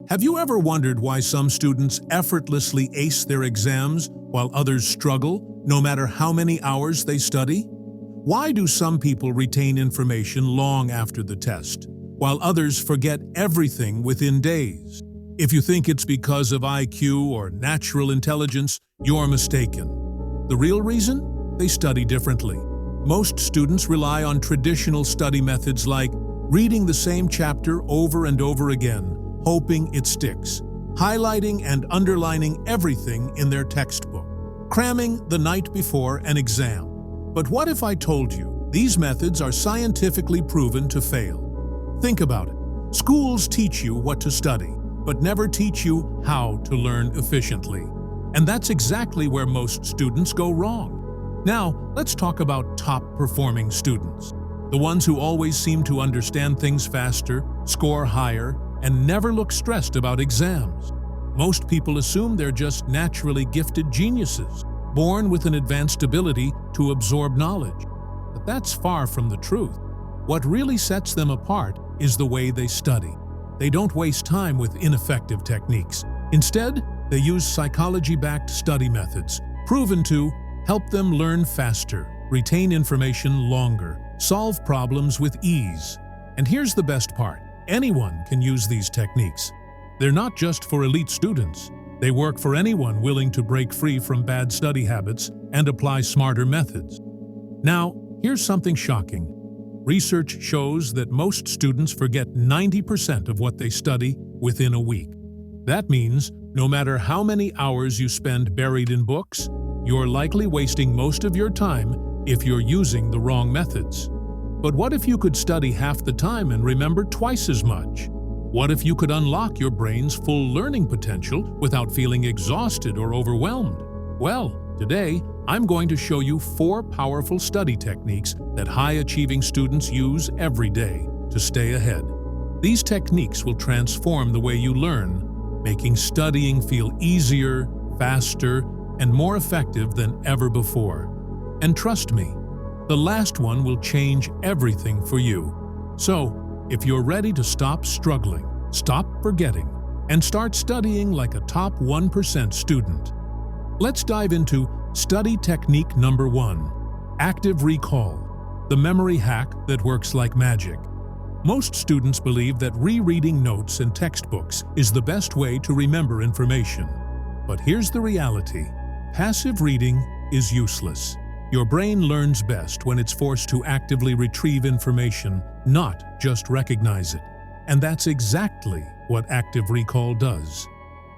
Have you ever wondered why some students effortlessly ace their exams while others struggle, no matter how many hours they study? Why do some people retain information long after the test, while others forget everything within days? If you think it's because of IQ or natural intelligence, you're mistaken. The real reason? They study differently. Most students rely on traditional study methods like reading the same chapter over and over again, hoping it sticks, highlighting and underlining everything in their textbook, cramming the night before an exam. But what if I told you these methods are scientifically proven to fail? Think about it. Schools teach you what to study, but never teach you how to learn efficiently. And that's exactly where most students go wrong. Now, let's talk about top-performing students. The ones who always seem to understand things faster, score higher, and never look stressed about exams. Most people assume they're just naturally gifted geniuses, born with an advanced ability to absorb knowledge. But that's far from the truth. What really sets them apart is the way they study. They don't waste time with ineffective techniques. Instead, they use psychology-backed study methods, proven to help them learn faster, retain information longer, solve problems with ease. And here's the best part. Anyone can use these techniques. They're not just for elite students. They work for anyone willing to break free from bad study habits and apply smarter methods. Now, here's something shocking. Research shows that most students forget 90% of what they study within a week. That means no matter how many hours you spend buried in books, you're likely wasting most of your time if you're using the wrong methods. But what if you could study half the time and remember twice as much? What if you could unlock your brain's full learning potential without feeling exhausted or overwhelmed? Well, today, I'm going to show you 4 powerful study techniques that high-achieving students use every day to stay ahead. These techniques will transform the way you learn, making studying feel easier, faster, and more effective than ever before. And trust me, the last one will change everything for you. So, if you're ready to stop struggling, stop forgetting, and start studying like a top 1% student, let's dive into study technique number 1, active recall, the memory hack that works like magic. Most students believe that rereading notes and textbooks is the best way to remember information. But here's the reality. Passive reading is useless. Your brain learns best when it's forced to actively retrieve information, not just recognize it. And that's exactly what active recall does.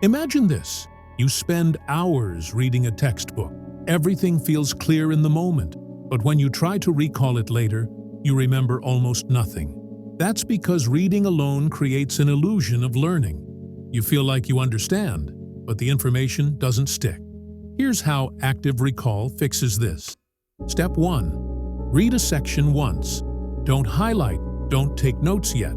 Imagine this. You spend hours reading a textbook. Everything feels clear in the moment, but when you try to recall it later, you remember almost nothing. That's because reading alone creates an illusion of learning. You feel like you understand, but the information doesn't stick. Here's how active recall fixes this. Step 1. Read a section once. Don't highlight, don't take notes yet.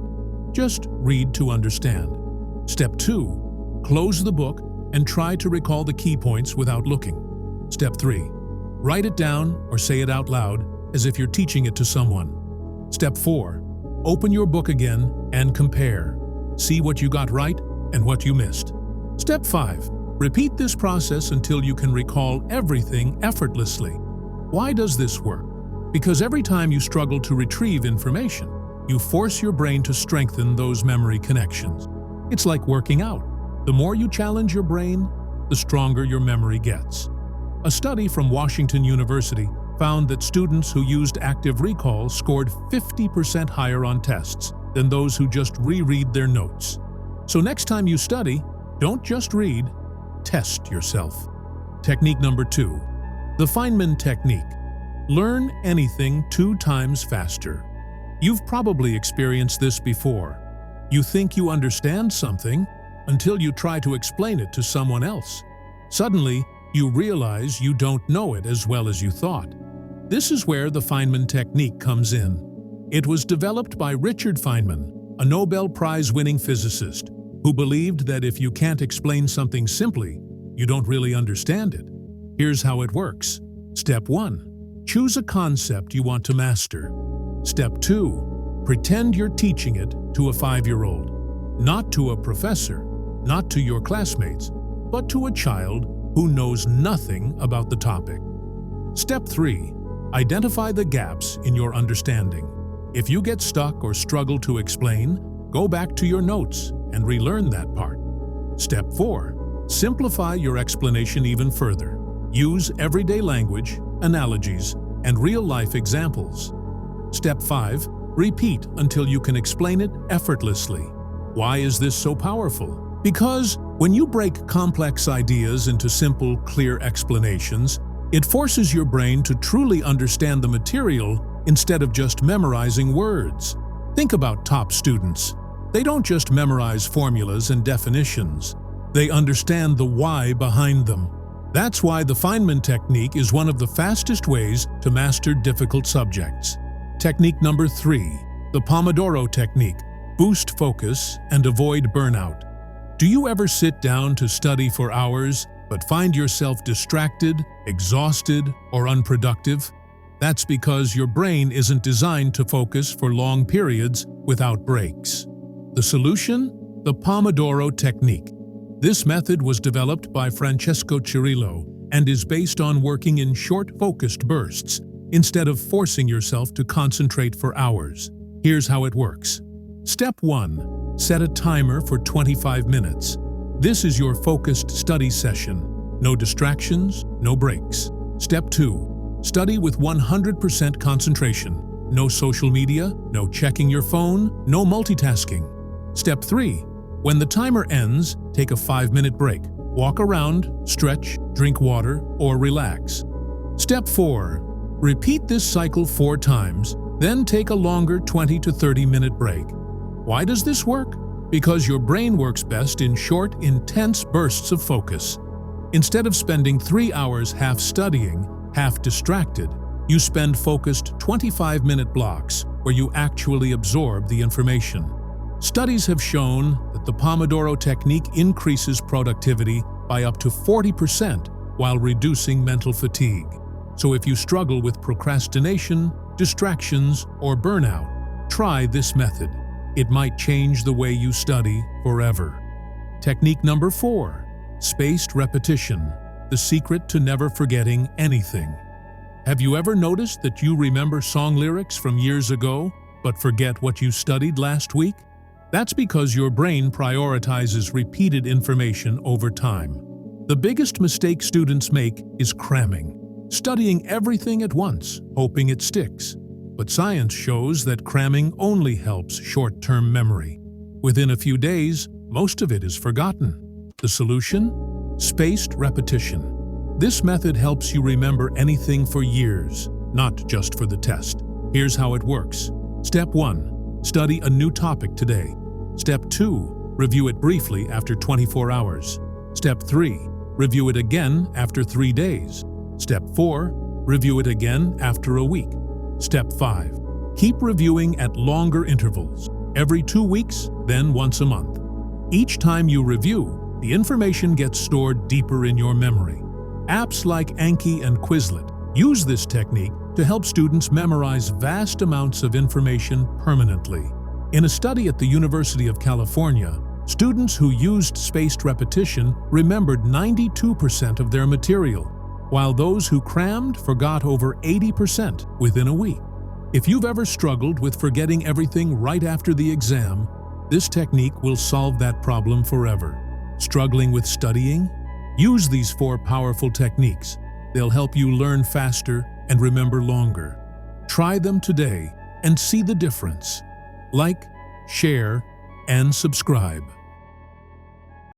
Just read to understand. Step 2. Close the book and try to recall the key points without looking. Step 3. Write it down or say it out loud as if you're teaching it to someone. Step 4. Open your book again and compare. See what you got right and what you missed. Step 5. Repeat this process until you can recall everything effortlessly. Why does this work? Because every time you struggle to retrieve information, you force your brain to strengthen those memory connections. It's like working out. The more you challenge your brain, the stronger your memory gets. A study from Washington University found that students who used active recall scored 50% higher on tests than those who just reread their notes. So next time you study, don't just read, test yourself. Technique number 2. The Feynman Technique. Learn anything 2 times faster. You've probably experienced this before. You think you understand something until you try to explain it to someone else. Suddenly, you realize you don't know it as well as you thought. This is where the Feynman Technique comes in. It was developed by Richard Feynman, a Nobel Prize-winning physicist, who believed that if you can't explain something simply, you don't really understand it. Here's how it works. Step 1. Choose a concept you want to master. Step 2. Pretend you're teaching it to a 5-year-old, not to a professor, not to your classmates, but to a child who knows nothing about the topic. Step 3. Identify the gaps in your understanding. If you get stuck or struggle to explain, go back to your notes and relearn that part. Step 4. Simplify your explanation even further. Use everyday language, analogies, and real-life examples. Step 5. Repeat until you can explain it effortlessly. Why is this so powerful? Because when you break complex ideas into simple, clear explanations, it forces your brain to truly understand the material instead of just memorizing words. Think about top students. They don't just memorize formulas and definitions. They understand the why behind them. That's why the Feynman Technique is one of the fastest ways to master difficult subjects. Technique number 3, the Pomodoro Technique. Boost focus and avoid burnout. Do you ever sit down to study for hours but find yourself distracted, exhausted, or unproductive? That's because your brain isn't designed to focus for long periods without breaks. The solution? The Pomodoro Technique. This method was developed by Francesco Cirillo and is based on working in short, focused bursts instead of forcing yourself to concentrate for hours. Here's how it works. Step 1. Set a timer for 25 minutes. This is your focused study session. No distractions, no breaks. Step 2. Study with 100% concentration. No social media, no checking your phone, no multitasking. Step 3. When the timer ends, take a 5-minute break. Walk around, stretch, drink water, or relax. Step 4. Repeat this cycle 4 times, then take a longer 20 to 30-minute break. Why does this work? Because your brain works best in short, intense bursts of focus. Instead of spending 3 hours half studying, half distracted, you spend focused 25-minute blocks where you actually absorb the information. Studies have shown that the Pomodoro Technique increases productivity by up to 40% while reducing mental fatigue. So if you struggle with procrastination, distractions, or burnout, try this method. It might change the way you study forever. Technique number 4. Spaced repetition. The secret to never forgetting anything. Have you ever noticed that you remember song lyrics from years ago, but forget what you studied last week? That's because your brain prioritizes repeated information over time. The biggest mistake students make is cramming, studying everything at once, hoping it sticks. But science shows that cramming only helps short-term memory. Within a few days, most of it is forgotten. The solution? Spaced repetition. This method helps you remember anything for years, not just for the test. Here's how it works. Step 1. Study a new topic today. Step 2. Review it briefly after 24 hours. Step 3. Review it again after 3 days. Step 4. Review it again after a week. Step 5. Keep reviewing at longer intervals, every 2 weeks, then once a month. Each time you review, the information gets stored deeper in your memory. Apps like Anki and Quizlet use this technique to help students memorize vast amounts of information permanently. In a study at the University of California, students who used spaced repetition remembered 92% of their material, while those who crammed forgot over 80% within a week. If you've ever struggled with forgetting everything right after the exam, this technique will solve that problem forever. Struggling with studying? Use these 4 powerful techniques. They'll help you learn faster and remember longer. Try them today and see the difference. Like, share, and subscribe.